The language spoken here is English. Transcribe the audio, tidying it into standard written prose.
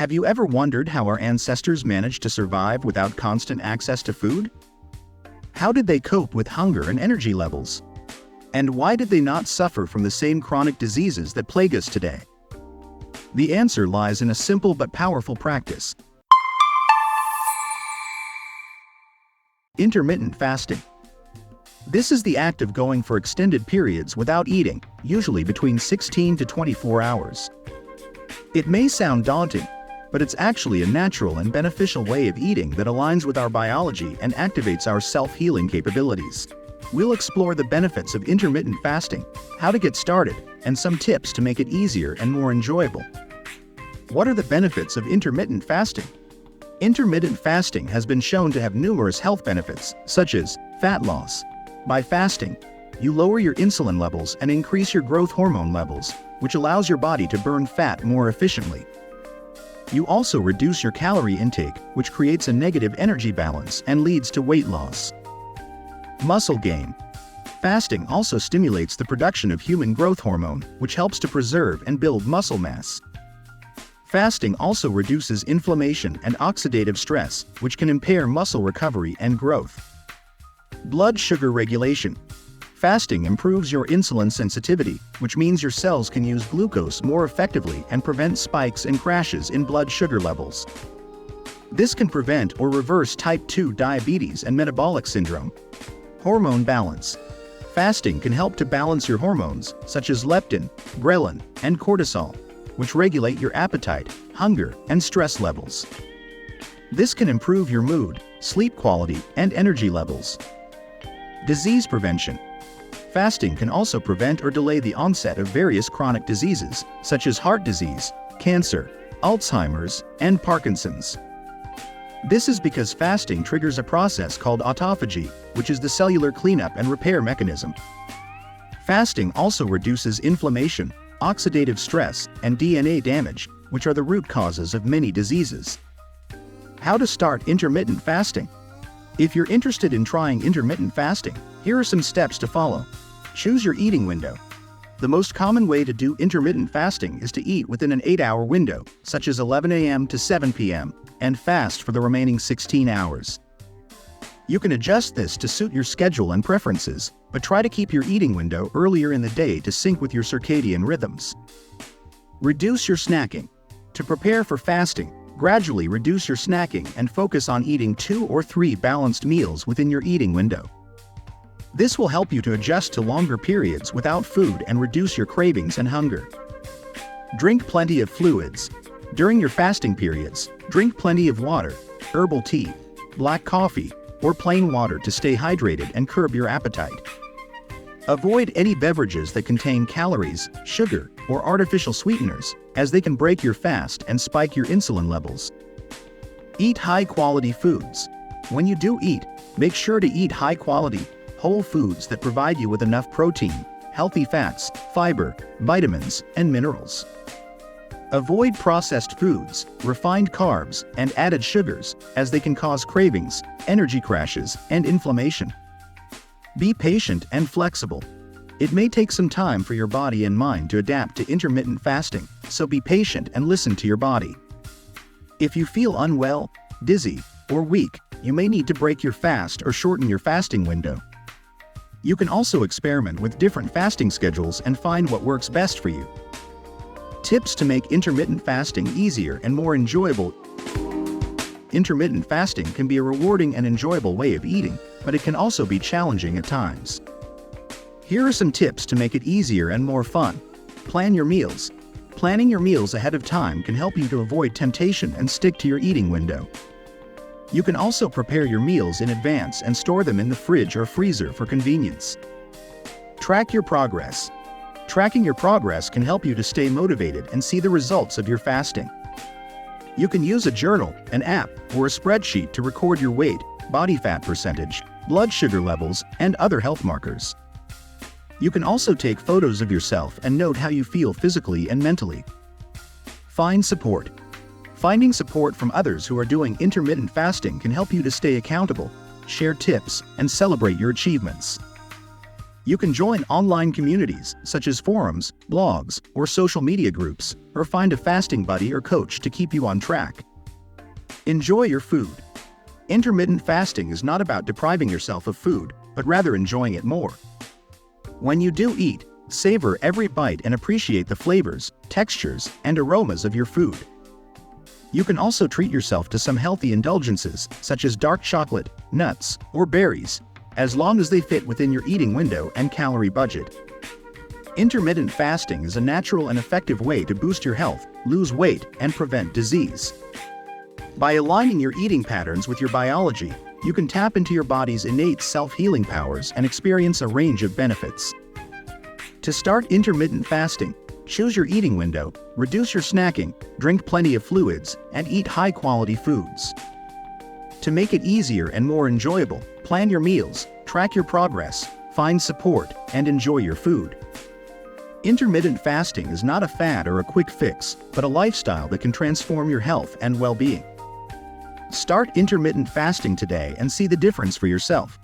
Have you ever wondered how our ancestors managed to survive without constant access to food? How did they cope with hunger and energy levels? And why did they not suffer from the same chronic diseases that plague us today? The answer lies in a simple but powerful practice: intermittent fasting. This is the act of going for extended periods without eating, usually between 16 to 24 hours. It may sound daunting, but it's actually a natural and beneficial way of eating that aligns with our biology and activates our self-healing capabilities. We'll explore the benefits of intermittent fasting, how to get started, and some tips to make it easier and more enjoyable. What are the benefits of intermittent fasting? Intermittent fasting has been shown to have numerous health benefits, such as fat loss. By fasting, you lower your insulin levels and increase your growth hormone levels, which allows your body to burn fat more efficiently. You also reduce your calorie intake, which creates a negative energy balance and leads to weight loss. Muscle gain. Fasting also stimulates the production of human growth hormone, which helps to preserve and build muscle mass. Fasting also reduces inflammation and oxidative stress, which can impair muscle recovery and growth. Blood sugar regulation. Fasting improves your insulin sensitivity, which means your cells can use glucose more effectively and prevent spikes and crashes in blood sugar levels. This can prevent or reverse type 2 diabetes and metabolic syndrome. Hormone balance. Fasting can help to balance your hormones, such as leptin, ghrelin, and cortisol, which regulate your appetite, hunger, and stress levels. This can improve your mood, sleep quality, and energy levels. Disease prevention. Fasting can also prevent or delay the onset of various chronic diseases, such as heart disease, cancer, Alzheimer's, and Parkinson's. This is because fasting triggers a process called autophagy, which is the cellular cleanup and repair mechanism. Fasting also reduces inflammation, oxidative stress, and DNA damage, which are the root causes of many diseases. How to start intermittent fasting? If you're interested in trying intermittent fasting, here are some steps to follow. Choose your eating window. The most common way to do intermittent fasting is to eat within an 8-hour window, such as 11 a.m. to 7 p.m., and fast for the remaining 16 hours. You can adjust this to suit your schedule and preferences, but try to keep your eating window earlier in the day to sync with your circadian rhythms. Reduce your snacking. To prepare for fasting, gradually reduce your snacking and focus on eating 2 or 3 balanced meals within your eating window. This will help you to adjust to longer periods without food and reduce your cravings and hunger. Drink plenty of fluids. During your fasting periods, drink plenty of water, herbal tea, black coffee, or plain water to stay hydrated and curb your appetite. Avoid any beverages that contain calories, sugar, or artificial sweeteners, as they can break your fast and spike your insulin levels. Eat high-quality foods. When you do eat, make sure to eat high-quality, whole foods that provide you with enough protein, healthy fats, fiber, vitamins, and minerals. Avoid processed foods, refined carbs, and added sugars, as they can cause cravings, energy crashes, and inflammation. Be patient and flexible. It may take some time for your body and mind to adapt to intermittent fasting, so be patient and listen to your body. If you feel unwell, dizzy, or weak, you may need to break your fast or shorten your fasting window. You can also experiment with different fasting schedules and find what works best for you. Tips to make intermittent fasting easier and more enjoyable. Intermittent fasting can be a rewarding and enjoyable way of eating, but it can also be challenging at times. Here are some tips to make it easier and more fun. Plan your meals. Planning your meals ahead of time can help you to avoid temptation and stick to your eating window. You can also prepare your meals in advance and store them in the fridge or freezer for convenience. Track your progress. Tracking your progress can help you to stay motivated and see the results of your fasting. You can use a journal, an app, or a spreadsheet to record your weight, body fat percentage, blood sugar levels, and other health markers. You can also take photos of yourself and note how you feel physically and mentally. Find support. Finding support from others who are doing intermittent fasting can help you to stay accountable, share tips, and celebrate your achievements. You can join online communities, such as forums, blogs, or social media groups, or find a fasting buddy or coach to keep you on track. Enjoy your food. Intermittent fasting is not about depriving yourself of food, but rather enjoying it more. When you do eat, savor every bite and appreciate the flavors, textures, and aromas of your food. You can also treat yourself to some healthy indulgences, such as dark chocolate, nuts, or berries, as long as they fit within your eating window and calorie budget. Intermittent fasting is a natural and effective way to boost your health, lose weight, and prevent disease. By aligning your eating patterns with your biology, you can tap into your body's innate self-healing powers and experience a range of benefits. To start intermittent fasting, choose your eating window, reduce your snacking, drink plenty of fluids, and eat high-quality foods. To make it easier and more enjoyable, plan your meals, track your progress, find support, and enjoy your food. Intermittent fasting is not a fad or a quick fix, but a lifestyle that can transform your health and well-being. Start intermittent fasting today and see the difference for yourself.